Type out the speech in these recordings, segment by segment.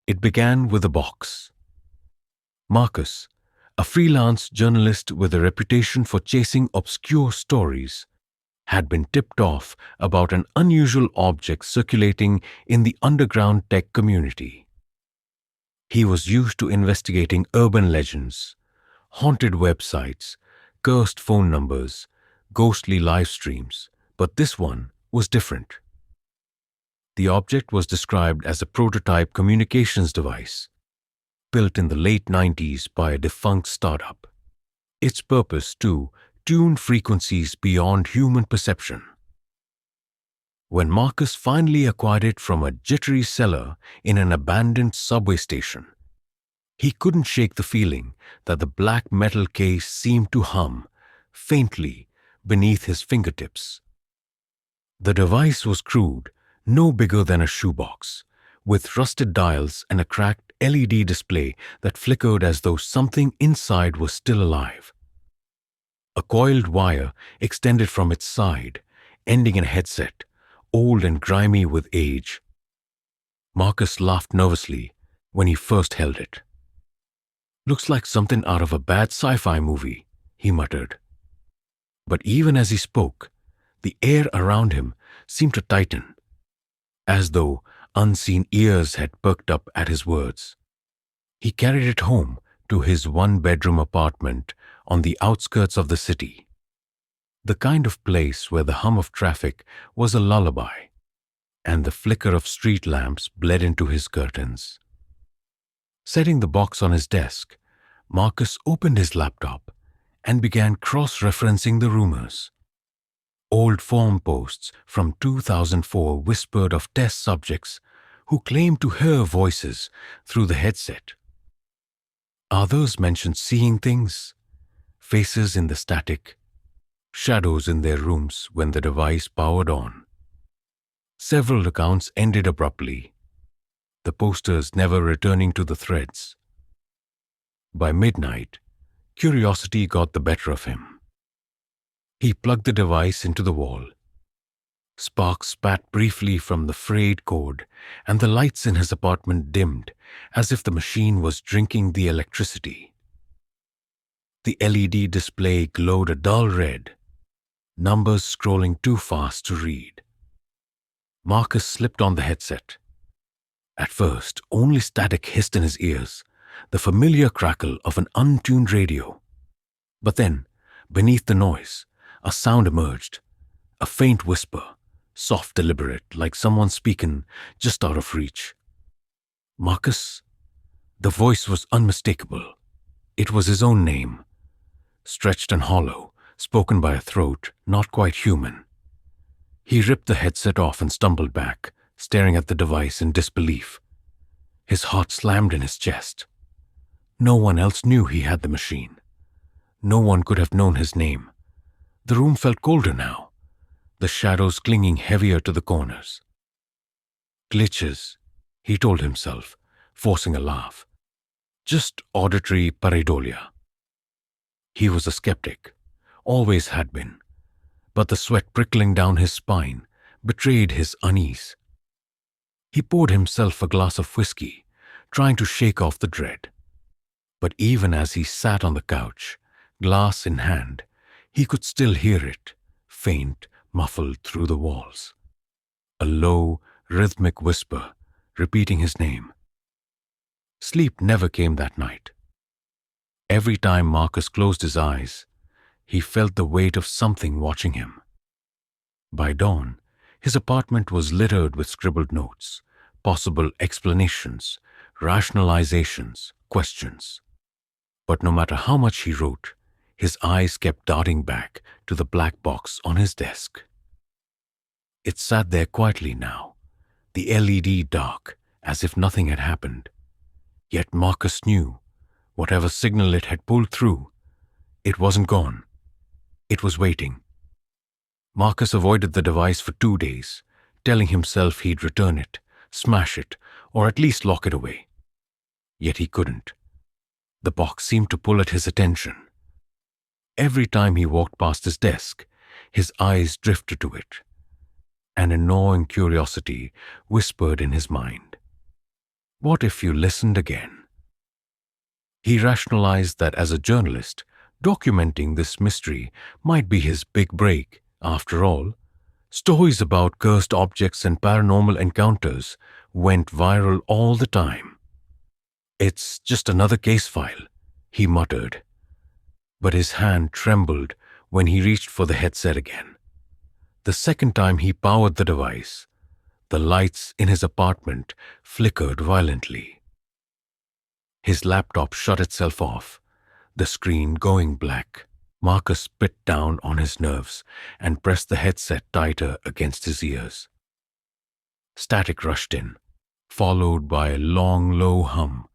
It began with a box. Marcus, a freelance journalist with a reputation for chasing obscure stories, had been tipped off about an unusual object circulating in the underground tech community. He was used to investigating urban legends, haunted websites, cursed phone numbers, ghostly live streams, but this one was different. The object was described as a prototype communications device, built in the late 90s by a defunct startup. Its purpose to tune frequencies beyond human perception. When Marcus finally acquired it from a jittery seller in an abandoned subway station, he couldn't shake the feeling that the black metal case seemed to hum, faintly, beneath his fingertips. The device was crude, no bigger than a shoebox, with rusted dials and a cracked LED display that flickered as though something inside was still alive. A coiled wire extended from its side, ending in a headset, old and grimy with age. Marcus laughed nervously when he first held it. "Looks like something out of a bad sci-fi movie," he muttered. But even as he spoke, the air around him seemed to tighten, as though unseen ears had perked up at his words. He carried it home to his one-bedroom apartment on the outskirts of the city, the kind of place where the hum of traffic was a lullaby, and the flicker of street lamps bled into his curtains. Setting the box on his desk, Marcus opened his laptop and began cross-referencing the rumors. Old forum posts from 2004 whispered of test subjects who claimed to hear voices through the headset. Others mentioned seeing things, faces in the static, shadows in their rooms when the device powered on. Several accounts ended abruptly, the posters never returning to the threads. By midnight, curiosity got the better of him. He plugged the device into the wall. Sparks spat briefly from the frayed cord, and the lights in his apartment dimmed, as if the machine was drinking the electricity. The LED display glowed a dull red, numbers scrolling too fast to read. Marcus slipped on the headset. At first, only static hissed in his ears, the familiar crackle of an untuned radio. But then, beneath the noise, a sound emerged, a faint whisper, soft, deliberate, like someone speaking just out of reach. "Marcus?" The voice was unmistakable. It was his own name, stretched and hollow, spoken by a throat not quite human. He ripped the headset off and stumbled back, staring at the device in disbelief. His heart slammed in his chest. No one else knew he had the machine. No one could have known his name. The room felt colder now, the shadows clinging heavier to the corners. "Glitches," he told himself, forcing a laugh. "Just auditory pareidolia." He was a skeptic, always had been, but the sweat prickling down his spine betrayed his unease. He poured himself a glass of whiskey, trying to shake off the dread. But even as he sat on the couch, glass in hand, he could still hear it, faint, muffled through the walls. A low, rhythmic whisper, repeating his name. Sleep never came that night. Every time Marcus closed his eyes, he felt the weight of something watching him. By dawn, his apartment was littered with scribbled notes, possible explanations, rationalizations, questions. But no matter how much he wrote, his eyes kept darting back to the black box on his desk. It sat there quietly now, the LED dark, as if nothing had happened. Yet Marcus knew, whatever signal it had pulled through, it wasn't gone. It was waiting. Marcus avoided the device for 2 days, telling himself he'd return it, smash it, or at least lock it away. Yet he couldn't. The box seemed to pull at his attention. Every time he walked past his desk, his eyes drifted to it. An gnawing curiosity whispered in his mind. What if you listened again? He rationalized that as a journalist, documenting this mystery might be his big break. After all, stories about cursed objects and paranormal encounters went viral all the time. It's just another case file, he muttered, but his hand trembled when he reached for the headset again. The second time he powered the device, the lights in his apartment flickered violently. His laptop shut itself off, the screen going black. Marcus bit down on his nerves and pressed the headset tighter against his ears. Static rushed in, followed by a long, low hum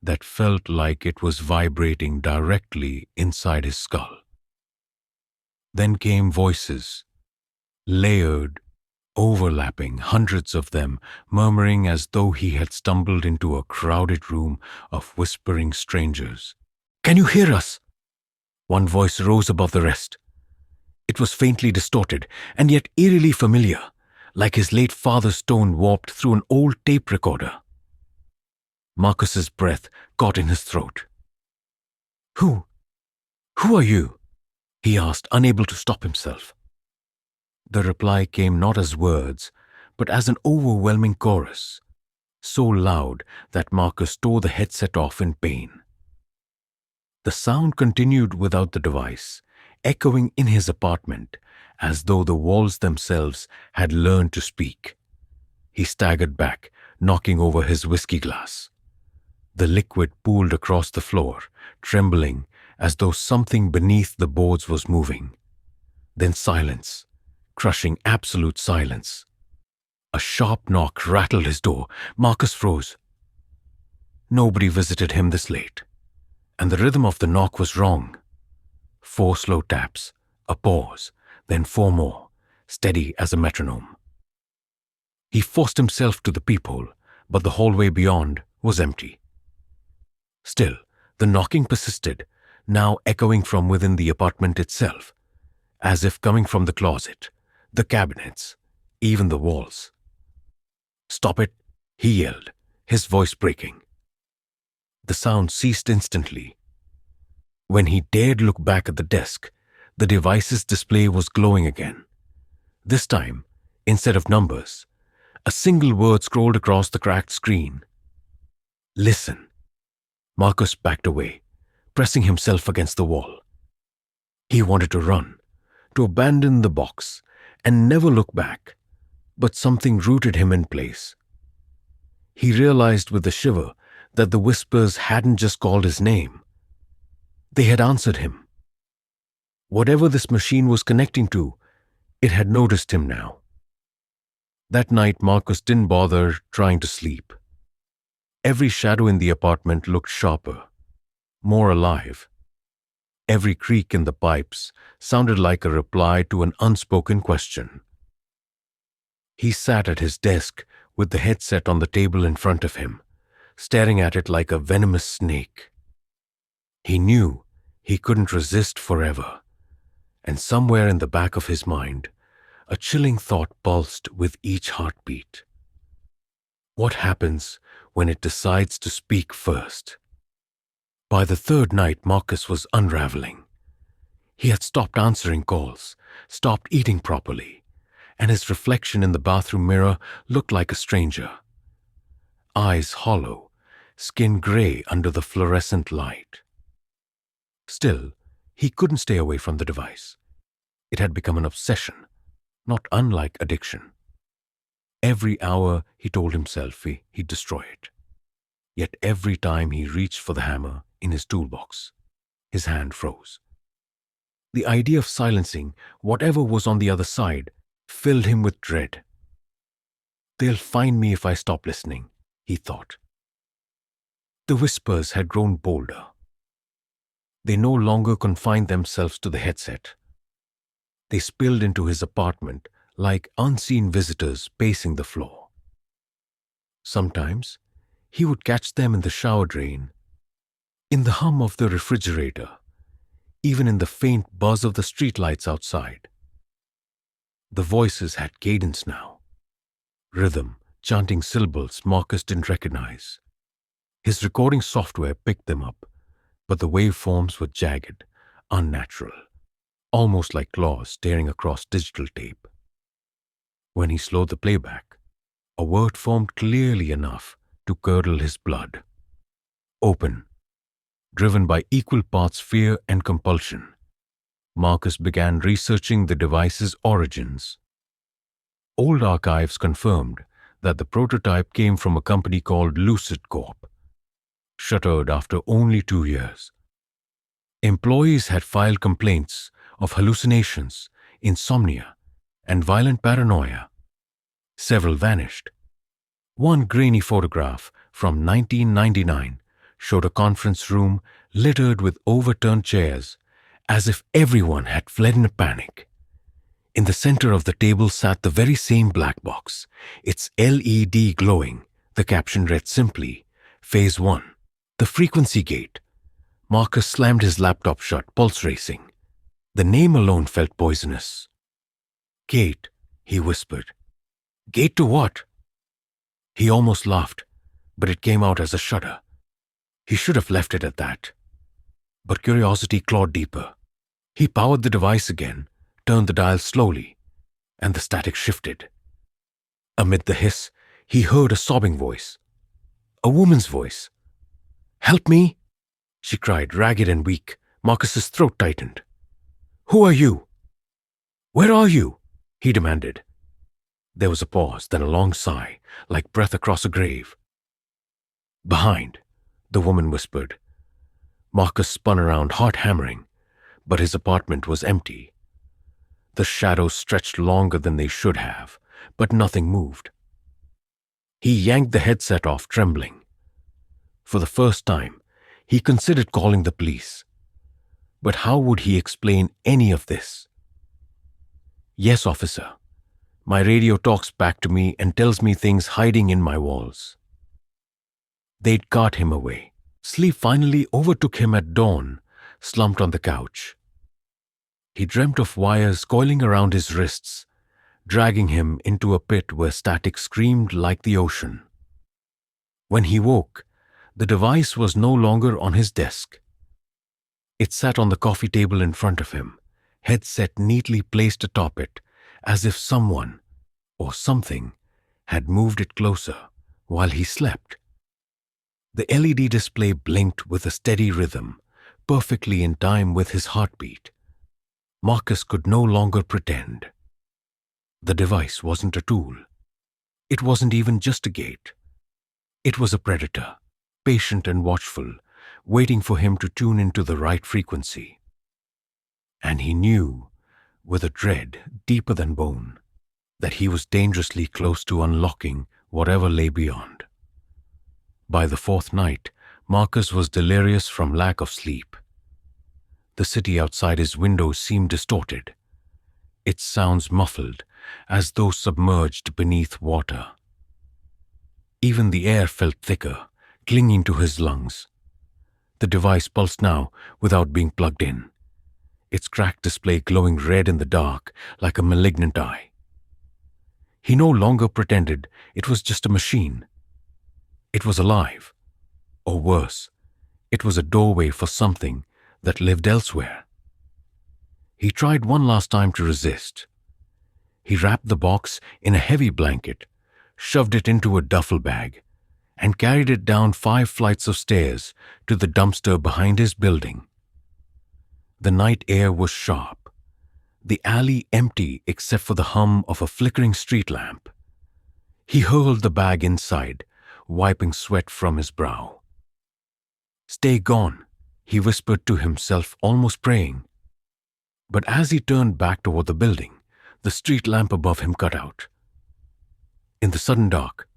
that felt like it was vibrating directly inside his skull. Then came voices, layered, overlapping, hundreds of them, murmuring as though he had stumbled into a crowded room of whispering strangers. "Can you hear us?" One voice rose above the rest. It was faintly distorted, and yet eerily familiar, like his late father's tone warped through an old tape recorder. Marcus's breath caught in his throat. Who are you?" he asked, unable to stop himself. The reply came not as words, but as an overwhelming chorus, so loud that Marcus tore the headset off in pain. The sound continued without the device, echoing in his apartment, as though the walls themselves had learned to speak. He staggered back, knocking over his whiskey glass. The liquid pooled across the floor, trembling as though something beneath the boards was moving. Then silence, crushing absolute silence. A sharp knock rattled his door. Marcus froze. Nobody visited him this late, and the rhythm of the knock was wrong. 4 slow taps, a pause, then 4 more, steady as a metronome. He forced himself to the peephole, but the hallway beyond was empty. Still, the knocking persisted, now echoing from within the apartment itself, as if coming from the closet, the cabinets, even the walls. "Stop it," he yelled, his voice breaking. The sound ceased instantly. When he dared look back at the desk, the device's display was glowing again. This time, instead of numbers, a single word scrolled across the cracked screen. "Listen." Marcus backed away, pressing himself against the wall. He wanted to run, to abandon the box, and never look back, but something rooted him in place. He realized with a shiver that the whispers hadn't just called his name. They had answered him. Whatever this machine was connecting to, it had noticed him now. That night, Marcus didn't bother trying to sleep. Every shadow in the apartment looked sharper, more alive. Every creak in the pipes sounded like a reply to an unspoken question. He sat at his desk with the headset on the table in front of him, staring at it like a venomous snake. He knew he couldn't resist forever, and somewhere in the back of his mind, a chilling thought pulsed with each heartbeat. What happens when it decides to speak first? By the third night, Marcus was unraveling. He had stopped answering calls, stopped eating properly, and his reflection in the bathroom mirror looked like a stranger. Eyes hollow, skin gray under the fluorescent light. Still, he couldn't stay away from the device. It had become an obsession, not unlike addiction. Every hour, he told himself, he'd destroy it. Yet every time he reached for the hammer in his toolbox, his hand froze. The idea of silencing whatever was on the other side filled him with dread. "They'll find me if I stop listening," he thought. The whispers had grown bolder. They no longer confined themselves to the headset. They spilled into his apartment like unseen visitors pacing the floor. Sometimes he would catch them in the shower drain, in the hum of the refrigerator, even in the faint buzz of the streetlights outside. The voices had cadence now, rhythm, chanting syllables Marcus didn't recognize. His recording software picked them up, but the waveforms were jagged, unnatural, almost like claws staring across digital tape. When he slowed the playback, a word formed clearly enough to curdle his blood. Open. Driven by equal parts fear and compulsion, Marcus began researching the device's origins. Old archives confirmed that the prototype came from a company called Lucid Corp, shuttered after only 2 years. Employees had filed complaints of hallucinations, insomnia, and violent paranoia. Several vanished. One grainy photograph from 1999 showed a conference room littered with overturned chairs, as if everyone had fled in a panic. In the center of the table sat the very same black box, its LED glowing. The caption read simply, Phase 1, the frequency gate. Marcus slammed his laptop shut, pulse racing. The name alone felt poisonous. Gate, he whispered. Gate to what? He almost laughed, but it came out as a shudder. He should have left it at that. But curiosity clawed deeper. He powered the device again, turned the dial slowly, and the static shifted. Amid the hiss, he heard a sobbing voice. A woman's voice. Help me, she cried, ragged and weak. Marcus's throat tightened. Who are you? Where are you? He demanded. There was a pause, then a long sigh, like breath across a grave. Behind, the woman whispered. Marcus spun around, heart hammering, but his apartment was empty. The shadows stretched longer than they should have, but nothing moved. He yanked the headset off, trembling. For the first time, he considered calling the police. But how would he explain any of this? Yes, officer. My radio talks back to me and tells me things hiding in my walls. They'd cart him away. Sleep finally overtook him at dawn, slumped on the couch. He dreamt of wires coiling around his wrists, dragging him into a pit where static screamed like the ocean. When he woke, the device was no longer on his desk. It sat on the coffee table in front of him, headset neatly placed atop it, as if someone or something had moved it closer while he slept. The LED display blinked with a steady rhythm, perfectly in time with his heartbeat. Marcus could no longer pretend. The device wasn't a tool. It wasn't even just a gate. It was a predator, patient and watchful, waiting for him to tune into the right frequency. And he knew, with a dread deeper than bone, that he was dangerously close to unlocking whatever lay beyond. By the fourth night, Marcus was delirious from lack of sleep. The city outside his window seemed distorted, its sounds muffled, as though submerged beneath water. Even the air felt thicker, clinging to his lungs. The device pulsed now without being plugged in, its cracked display glowing red in the dark like a malignant eye. He no longer pretended it was just a machine. It was alive. Or worse, it was a doorway for something that lived elsewhere. He tried one last time to resist. He wrapped the box in a heavy blanket, shoved it into a duffel bag, and carried it down 5 flights of stairs to the dumpster behind his building. The night air was sharp, the alley empty except for the hum of a flickering street lamp. He hurled the bag inside, wiping sweat from his brow. Stay gone, he whispered to himself, almost praying. But as he turned back toward the building, the street lamp above him cut out. In the sudden dark,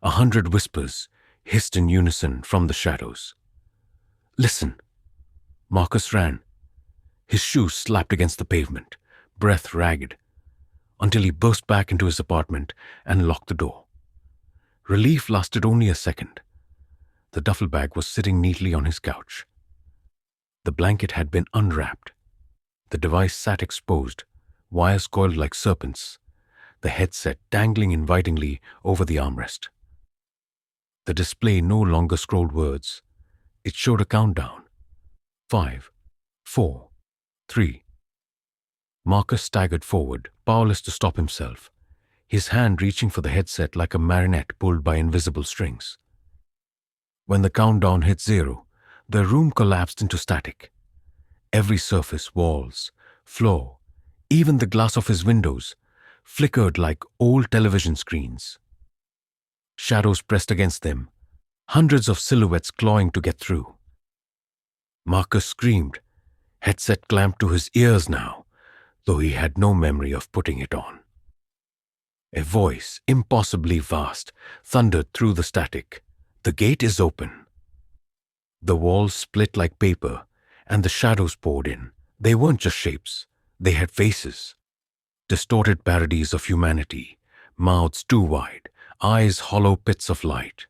100 whispers hissed in unison from the shadows. Listen. Marcus ran. His shoes slapped against the pavement, breath ragged, until he burst back into his apartment and locked the door. Relief lasted only a second. The duffel bag was sitting neatly on his couch. The blanket had been unwrapped. The device sat exposed, wires coiled like serpents, the headset dangling invitingly over the armrest. The display no longer scrolled words. It showed a countdown. 5, 4, 3. Marcus staggered forward, powerless to stop himself, his hand reaching for the headset like a marionette pulled by invisible strings. When the countdown hit 0, the room collapsed into static. Every surface, walls, floor, even the glass of his windows, flickered like old television screens. Shadows pressed against them, hundreds of silhouettes clawing to get through. Marcus screamed, headset clamped to his ears now, though he had no memory of putting it on. A voice, impossibly vast, thundered through the static. "The gate is open." The walls split like paper, and the shadows poured in. They weren't just shapes. They had faces. Distorted parodies of humanity, mouths too wide, eyes hollow pits of light.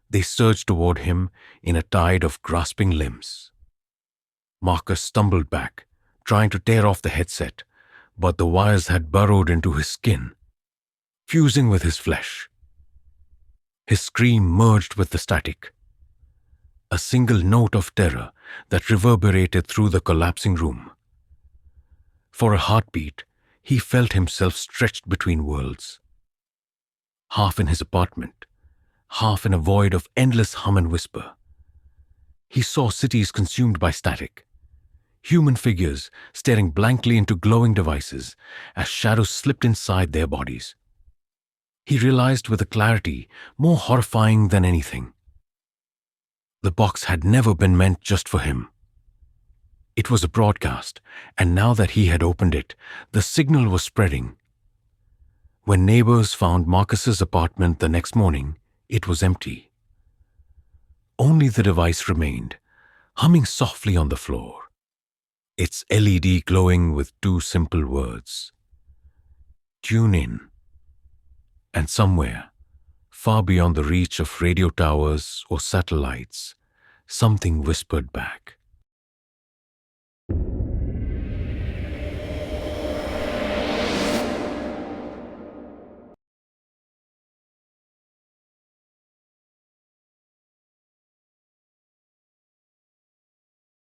They surged toward him in a tide of grasping limbs. Marcus stumbled back, trying to tear off the headset, but the wires had burrowed into his skin, fusing with his flesh. His scream merged with the static, a single note of terror that reverberated through the collapsing room. For a heartbeat, he felt himself stretched between worlds. Half in his apartment, half in a void of endless hum and whisper. He saw cities consumed by static, human figures staring blankly into glowing devices as shadows slipped inside their bodies. He realized with a clarity more horrifying than anything. The box had never been meant just for him. It was a broadcast, and now that he had opened it, the signal was spreading. When neighbors found Marcus's apartment the next morning, it was empty. Only the device remained, humming softly on the floor, its LED glowing with two simple words: "Tune in." And somewhere, far beyond the reach of radio towers or satellites, something whispered back,